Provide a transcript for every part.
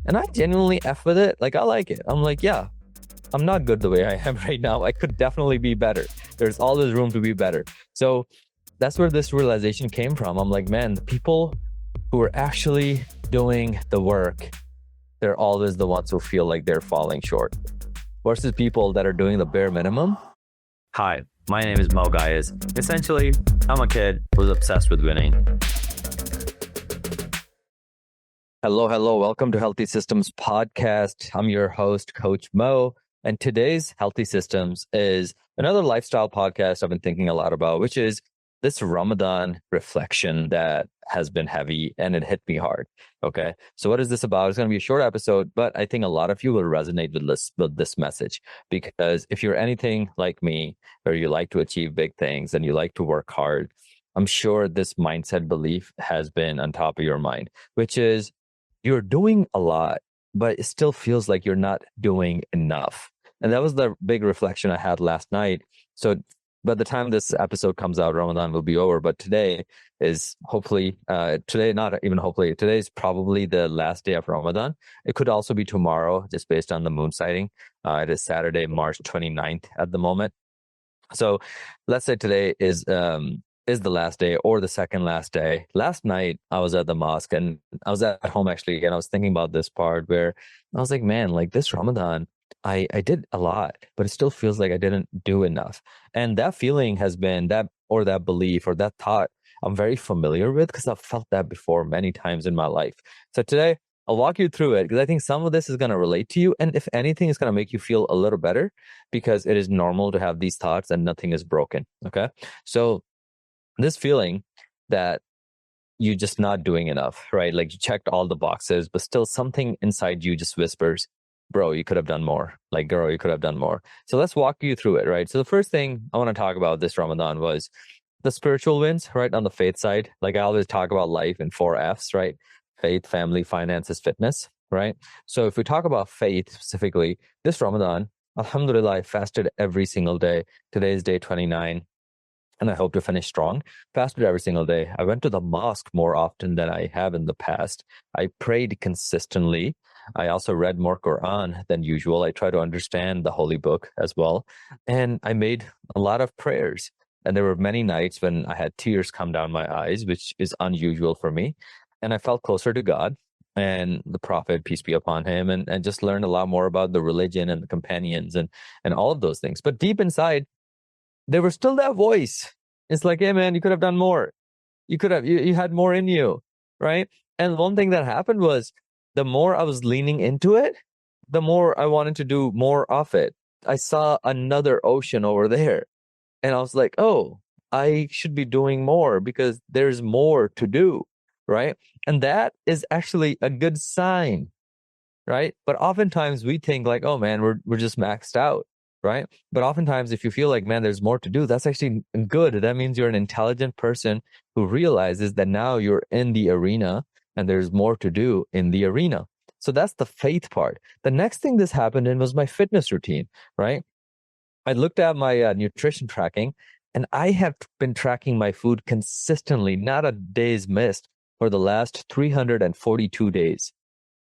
And I genuinely F with it. Like, I like it. I'm like, yeah, I'm not good the way I am right now. I could definitely be better. There's always room to be better. So that's where this realization came from. I'm like, man, the people who are actually doing the work, they're always the ones who feel like they're falling short versus people that are doing the bare minimum. Hi, my name is Mo Gayas. Essentially, I'm a kid who's obsessed with winning. Hello. Welcome to Healthy Systems Podcast. I'm your host, Coach Mo. And today's Healthy Systems is another lifestyle podcast I've been thinking a lot about, which is this Ramadan reflection that has been heavy and it hit me hard. Okay. So what is this about? It's going to be a short episode, but I think a lot of you will resonate with this message, because if you're anything like me, or you like to achieve big things and you like to work hard, I'm sure this mindset belief has been on top of your mind, which is you're doing a lot, but it still feels like you're not doing enough. And that was the big reflection I had last night. So by the time this episode comes out, Ramadan will be over. But today is not even hopefully, today is probably the last day of Ramadan. It could also be tomorrow, just based on the moon sighting. It is Saturday, March 29th at the moment. So let's say today is the last day or the second last day. Last night I was at the mosque and I was at home actually, and I was thinking about this part where I was like, man, like this Ramadan, I did a lot, but it still feels like I didn't do enough. And that feeling has been that belief or that thought I'm very familiar with, because I've felt that before many times in my life. So today I'll walk you through it, because I think some of this is going to relate to you. And if anything, it's going to make you feel a little better, because it is normal to have these thoughts and nothing is broken. Okay. So this feeling that you're just not doing enough, right? Like you checked all the boxes, but still something inside you just whispers, bro, you could have done more. Like, girl, you could have done more. So let's walk you through it, right? So the first thing I want to talk about this Ramadan was the spiritual wins, right? On the faith side. Like I always talk about life in 4 F's, right? Faith, family, finances, fitness, right? So if we talk about faith specifically, this Ramadan, Alhamdulillah, I fasted every single day. Today is day 29. And I hope to finish strong. Fasted every single day. I went to the mosque more often than I have in the past. I prayed consistently. I also read more Quran than usual. I try to understand the holy book as well. And I made a lot of prayers. And there were many nights when I had tears come down my eyes, which is unusual for me. And I felt closer to God and the Prophet, peace be upon him, and just learned a lot more about the religion and the companions and all of those things. But deep inside, there was still that voice. It's like, hey man, you could have done more. You had more in you, right? And one thing that happened was the more I was leaning into it, the more I wanted to do more of it. I saw another ocean over there, and I was like, oh, I should be doing more because there's more to do, right? And that is actually a good sign, right? But oftentimes we think like, oh man, we're just maxed out, right? But oftentimes if you feel like, man, there's more to do, that's actually good. That means you're an intelligent person who realizes that now you're in the arena and there's more to do in the arena. So that's the faith part. The next thing this happened in was my fitness routine, right? I looked at my nutrition tracking, and I have been tracking my food consistently, not a day's missed, for the last 342 days.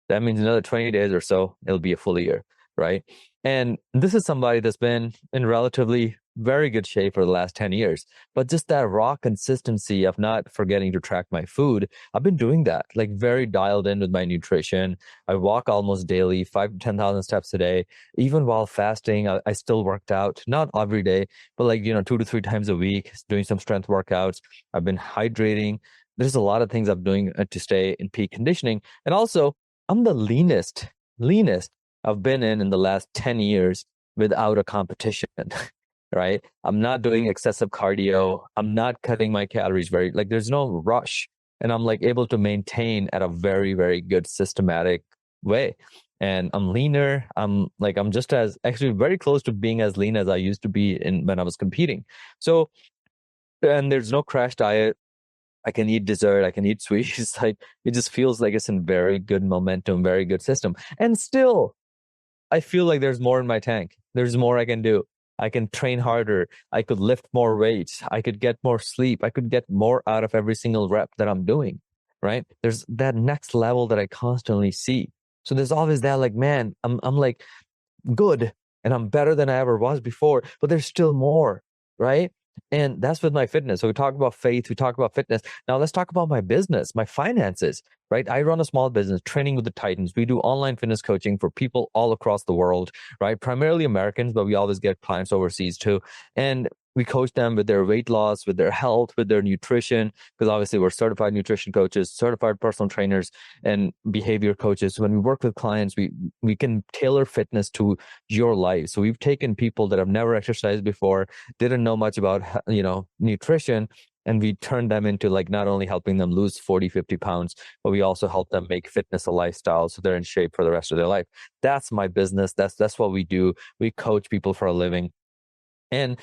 That means another 20 days or so, it'll be a full year, right? And this is somebody that's been in relatively very good shape for the last 10 years. But just that raw consistency of not forgetting to track my food, I've been doing that, like very dialed in with my nutrition. I walk almost daily, 5 to 10,000 steps a day. Even while fasting, I still worked out, not every day, but like, 2 to 3 times a week, doing some strength workouts. I've been hydrating. There's a lot of things I'm doing to stay in peak conditioning. And also, I'm the leanest I've been in the last 10 years without a competition, right? I'm not doing excessive cardio. I'm not cutting my calories there's no rush. And I'm like able to maintain at a very, very good systematic way. And I'm leaner. I'm just as actually very close to being as lean as I used to be when I was competing. So, and there's no crash diet. I can eat dessert, I can eat sweets. Like it just feels like it's in very good momentum, very good system. And still, I feel like there's more in my tank. There's more I can do. I can train harder. I could lift more weights. I could get more sleep. I could get more out of every single rep that I'm doing, right? There's that next level that I constantly see. So there's always that like, man, I'm like good and I'm better than I ever was before, but there's still more, right? And that's with my fitness. So we talk about faith, we talk about fitness. Now let's talk about my business, my finances, right? I run a small business, Training with the Titans. We do online fitness coaching for people all across the world, right? Primarily Americans, but we always get clients overseas too. And we coach them with their weight loss, with their health, with their nutrition, because obviously we're certified nutrition coaches, certified personal trainers, and behavior coaches. So when we work with clients, we can tailor fitness to your life. So we've taken people that have never exercised before, didn't know much about, nutrition, and we turned them into like not only helping them lose 40, 50 pounds, but we also help them make fitness a lifestyle so they're in shape for the rest of their life. That's my business. That's what we do. We coach people for a living. And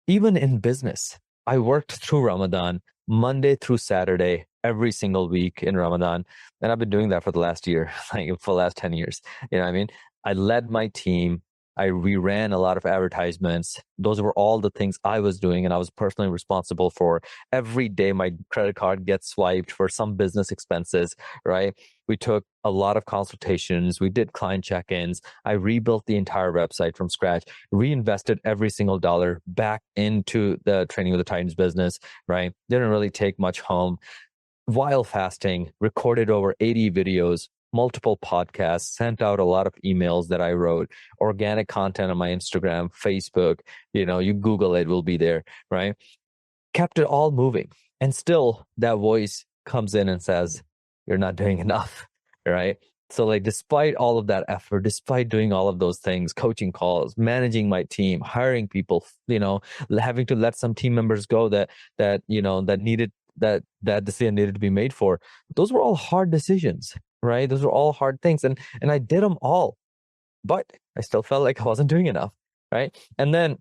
even in business, I worked through Ramadan, Monday through Saturday, every single week in Ramadan. And I've been doing that for the last year, like for the last 10 years. You know what I mean? I led my team. We ran a lot of advertisements. Those were all the things I was doing, and I was personally responsible for. Every day, my credit card gets swiped for some business expenses, right? We took a lot of consultations. We did client check-ins. I rebuilt the entire website from scratch, reinvested every single dollar back into the Training with the Titans business, right? Didn't really take much home while fasting, recorded over 80 videos, multiple podcasts, sent out a lot of emails that I wrote, organic content on my Instagram, Facebook, you Google it, will be there, right? Kept it all moving. And still that voice comes in and says, you're not doing enough, right? So like, despite all of that effort, despite doing all of those things, coaching calls, managing my team, hiring people, having to let some team members go that needed that decision needed to be made for. Those were all hard decisions, right? Those were all hard things. And I did them all, but I still felt like I wasn't doing enough, right? And then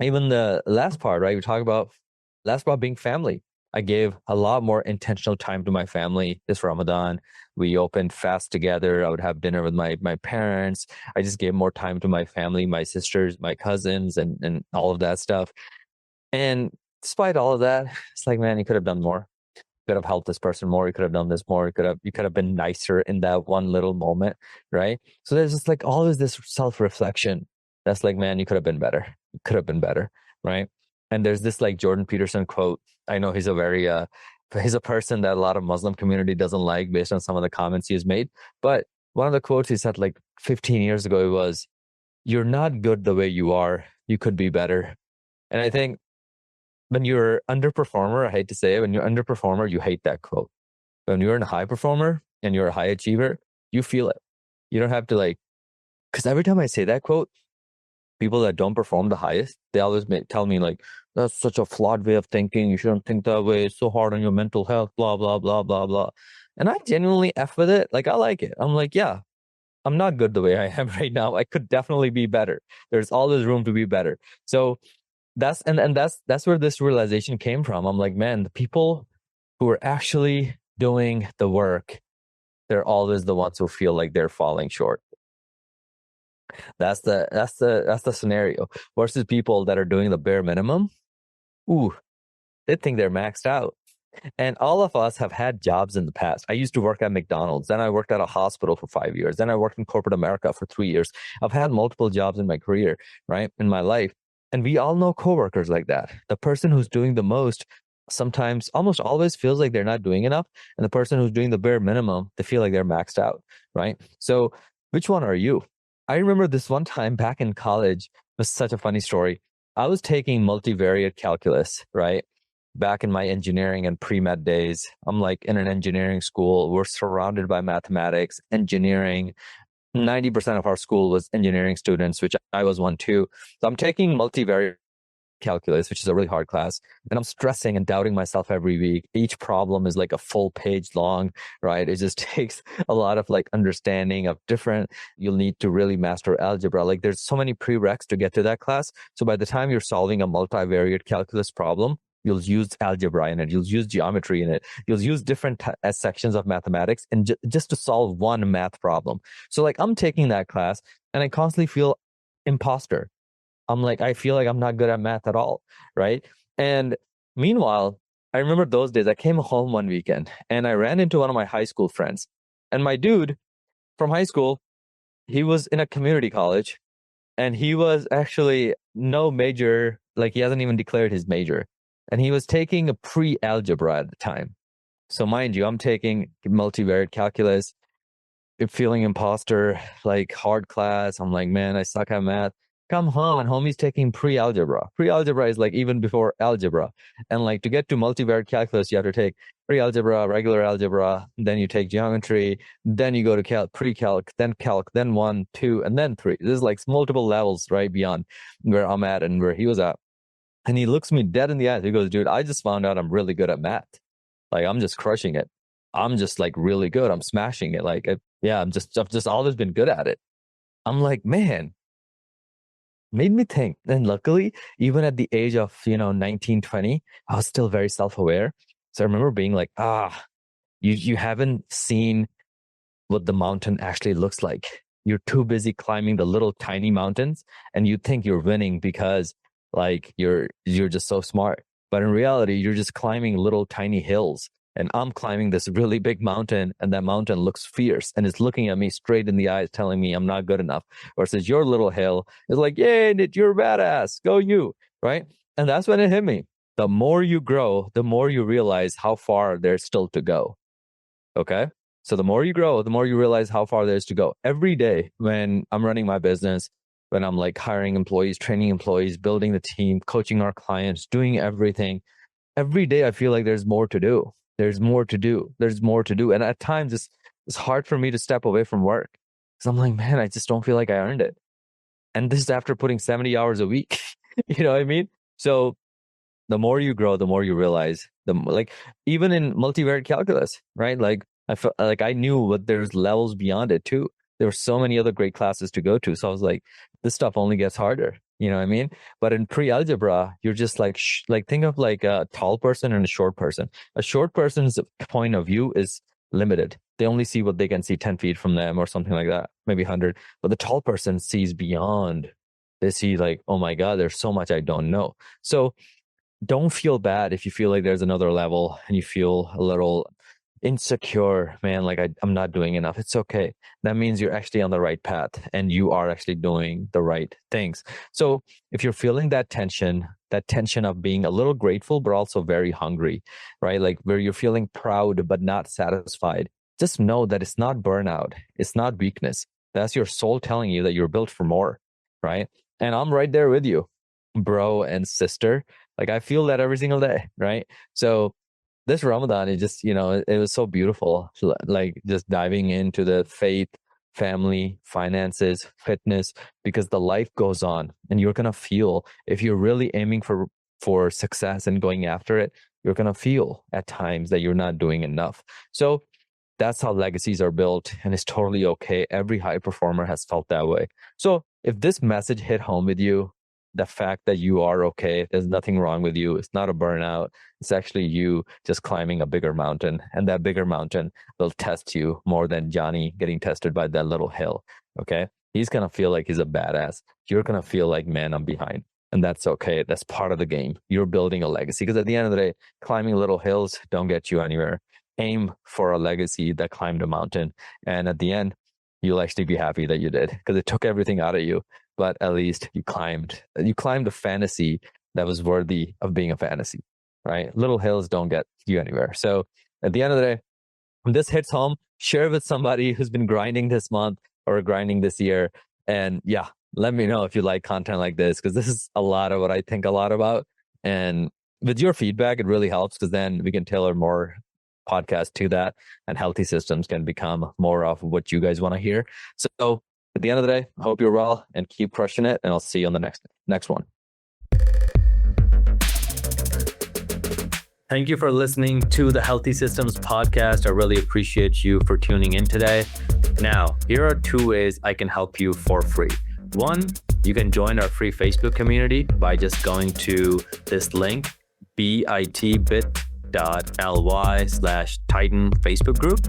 even the last part, right? We talk about last part being family. I gave a lot more intentional time to my family this Ramadan. We opened fast together. I would have dinner with my parents. I just gave more time to my family, my sisters, my cousins, and all of that stuff. And despite all of that, it's like, man, you could have done more. You could have helped this person more. You could have done this more. You could have been nicer in that one little moment, right? So there's just like always this self-reflection that's like, man, you could have been better. You could have been better, right? And there's this like Jordan Peterson quote. I know he's a person that a lot of Muslim community doesn't like based on some of the comments he has made. But one of the quotes he said like 15 years ago, it was, "You're not good the way you are. You could be better." And I think when you're underperformer, I hate to say it, when you're underperformer, you hate that quote. When you're a high performer and you're a high achiever, you feel it. You don't have to like, because every time I say that quote, people that don't perform the highest, they always tell me like, that's such a flawed way of thinking. You shouldn't think that way. It's so hard on your mental health, blah, blah, blah, blah, blah. And I genuinely F with it. Like, I like it. I'm like, yeah, I'm not good the way I am right now. I could definitely be better. There's always room to be better. So that's where this realization came from. I'm like, man, the people who are actually doing the work, they're always the ones who feel like they're falling short. That's the scenario. Versus people that are doing the bare minimum, ooh, they think they're maxed out. And all of us have had jobs in the past. I used to work at McDonald's. Then I worked at a hospital for 5 years. Then I worked in corporate America for 3 years. I've had multiple jobs in my career, right? In my life. And we all know coworkers like that. The person who's doing the most sometimes almost always feels like they're not doing enough. And the person who's doing the bare minimum, they feel like they're maxed out, right? So which one are you? I remember this one time back in college, was such a funny story. I was taking multivariate calculus, right? Back in my engineering and pre-med days. I'm like in an engineering school. We're surrounded by mathematics, engineering. 90% of our school was engineering students, which I was one too. So I'm taking multivariate calculus, which is a really hard class, and I'm stressing and doubting myself every week. Each problem is like a full page long, right? It just takes a lot of like understanding of different, you'll need to really master algebra. Like there's so many prereqs to get to that class. So by the time you're solving a multivariate calculus problem, you'll use algebra in it. You'll use geometry in it. You'll use different sections of mathematics and just to solve one math problem. So like I'm taking that class and I constantly feel imposter. I'm like, I feel like I'm not good at math at all, right? And meanwhile, I remember those days. I came home one weekend and I ran into one of my high school friends. And my dude, from high school, he was in a community college, and he was actually no major, like he hasn't even declared his major. And he was taking a pre-algebra at the time. So mind you, I'm taking multivariate calculus, feeling imposter, like hard class. I'm like, man, I suck at math. Come home and homie's taking pre-algebra. Pre-algebra is like even before algebra. And like to get to multivariate calculus, you have to take pre-algebra, regular algebra, then you take geometry, then you go to pre-calc, then 1, 2, and then 3. This is like multiple levels right beyond where I'm at and where he was at. And he looks me dead in the eyes. He goes, dude, I just found out I'm really good at math. Like I'm just crushing it. I'm just like really good. I'm smashing it. Like, I've just always been good at it. I'm like, man, made me think. And luckily, even at the age of, 19, 20, I was still very self-aware. So I remember being like, you haven't seen what the mountain actually looks like. You're too busy climbing the little tiny mountains and you think you're winning because like you're just so smart. But in reality, you're just climbing little tiny hills. And I'm climbing this really big mountain, and that mountain looks fierce and it's looking at me straight in the eyes, telling me I'm not good enough. Versus your little hill is like, yay, you're a badass. Go you, right? And that's when it hit me. The more you grow, the more you realize how far there's still to go. Okay? So the more you grow, the more you realize how far there's to go. Every day when I'm running my business, when I'm like hiring employees, training employees, building the team, coaching our clients, doing everything, every day I feel like there's more to do. There's more to do. There's more to do. And at times it's hard for me to step away from work because I'm like, man, I just don't feel like I earned it. And this is after putting 70 hours a week. You know what I mean? So the more you grow, the more you realize like even in multivariate calculus, right? Like I felt like I knew what there's levels beyond it too. There were so many other great classes to go to. So I was like, this stuff only gets harder. You know what I mean? But in pre-algebra, you're just like, think of like a tall person and a short person. A short person's point of view is limited. They only see what they can see 10 feet from them or something like that, maybe 100. But the tall person sees beyond. They see like, oh my God, there's so much I don't know. So don't feel bad if you feel like there's another level and you feel a little insecure, man, like I'm not doing enough. It's okay. That means you're actually on the right path and you are actually doing the right things. So if you're feeling that tension of being a little grateful, but also very hungry, right? Like where you're feeling proud, but not satisfied, just know that it's not burnout. It's not weakness. That's your soul telling you that you're built for more, right? And I'm right there with you, bro and sister. Like I feel that every single day, right? So this Ramadan, it just, it was so beautiful. Like just diving into the faith, family, finances, fitness, because the life goes on and you're going to feel, if you're really aiming for success and going after it, you're going to feel at times that you're not doing enough. So that's how legacies are built, and it's totally okay. Every high performer has felt that way. So if this message hit home with you, the fact that you are okay, there's nothing wrong with you, it's not a burnout, it's actually you just climbing a bigger mountain, and that bigger mountain will test you more than Johnny getting tested by that little hill. Okay, he's gonna feel like he's a badass. You're gonna feel like, man, I'm behind, and that's okay. That's part of the game. You're building a legacy, because at the end of the day, climbing little hills don't get you anywhere. Aim for a legacy that climbed a mountain, and at the end you'll actually be happy that you did, because it took everything out of you, but at least you climbed a fantasy that was worthy of being a fantasy, right? Little hills don't get you anywhere. So at the end of the day, when this hits home, share with somebody who's been grinding this month or grinding this year. And yeah, let me know if you like content like this, because this is a lot of what I think a lot about. And with your feedback, it really helps, because then we can tailor more podcasts to that, and Healthy Systems can become more of what you guys want to hear. So at the end of the day, I hope you're well and keep crushing it. And I'll see you on the next one. Thank you for listening to the Healthy Systems podcast. I really appreciate you for tuning in today. Now, here are 2 ways I can help you for free. One, you can join our free Facebook community by just going to this link, bit.ly/Titan Facebook group.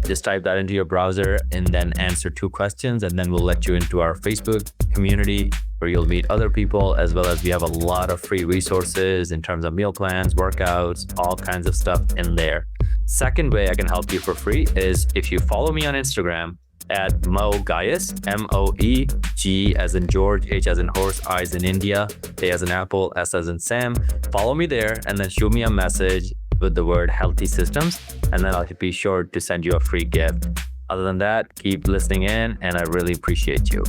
Just type that into your browser and then answer 2 questions, and then we'll let you into our Facebook community where you'll meet other people, as well as we have a lot of free resources in terms of meal plans, workouts, all kinds of stuff in there. Second way I can help you for free is if you follow me on Instagram at Mo Gaius, M-O-E, G as in George, H as in horse, I as in India, A as in Apple, S as in Sam. Follow me there and then shoot me a message with the word Healthy Systems, and then I'll be sure to send you a free gift. Other than that, keep listening in, and I really appreciate you.